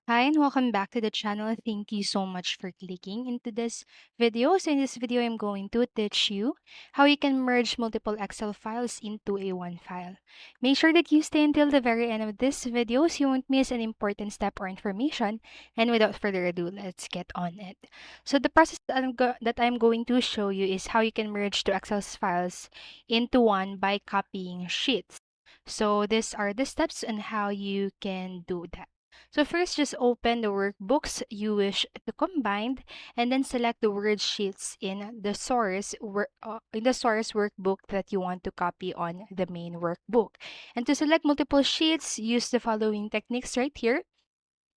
Hi and welcome back to the channel. Thank you so much for clicking into this video. So in this video, I'm going to teach you how you can merge multiple Excel files into a one file. Make sure that you stay until the very end of this video so you won't miss an important step or information. And without further ado, let's get on it. So the process that I'm going to show you is how you can merge two Excel files into one by copying sheets. So these are the steps on how you can do that. So first, just open the workbooks you wish to combine, and then select the worksheets in the source workbook that you want to copy on the main workbook. And to select multiple sheets, use the following techniques right here.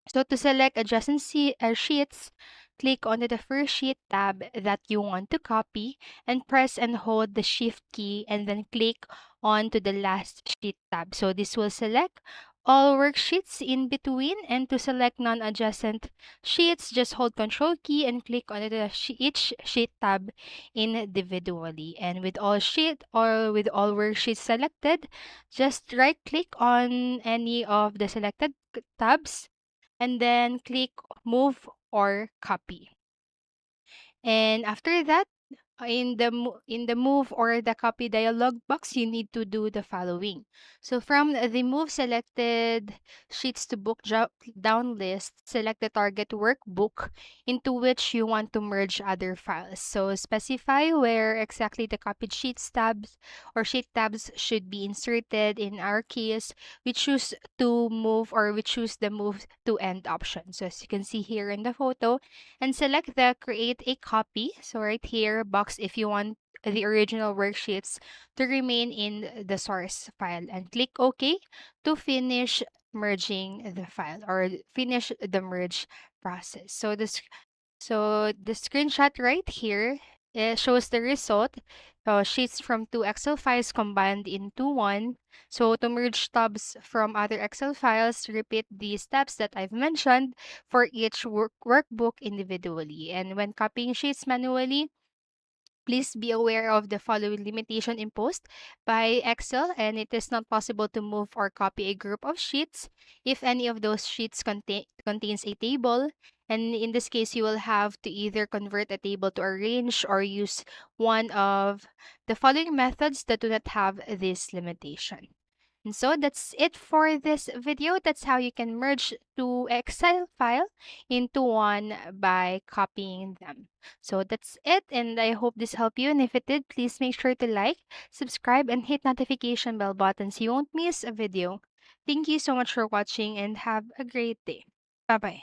So to select adjacent sheets, click onto the first sheet tab that you want to copy and press and hold the shift key and then click on to the last sheet tab. So this will select all worksheets in between, and to select non-adjacent sheets, just hold control key and click on each sheet tab individually. And with all worksheets selected, just right click on any of the selected tabs and then click move or copy. And after that, in the move or the copy dialog box, you need to do the following. So from the move selected sheets to book drop down list, select the target workbook into which you want to merge other files. So specify where exactly the copied sheets tabs or sheet tabs should be inserted. In our case, we choose we choose the move to end option. So as you can see here in the photo, and select the create a copy. So right here, box if you want the original worksheets to remain in the source file, and click OK to finish merging the file or finish the merge process. So the screenshot right here, it shows the result. Sheets from two Excel files combined into one. So to merge tabs from other Excel files, repeat the steps that I've mentioned for each workbook individually. And when copying sheets manually, please be aware of the following limitation imposed by Excel, and it is not possible to move or copy a group of sheets if any of those sheets contains a table. And in this case, you will have to either convert a table to a range or use one of the following methods that do not have this limitation. And so that's it for this video. That's how you can merge two Excel file into one by copying them. So that's it, and I hope this helped you. And if it did, please make sure to like, subscribe, and hit notification bell button so you won't miss a video. Thank you so much for watching and have a great day. Bye bye.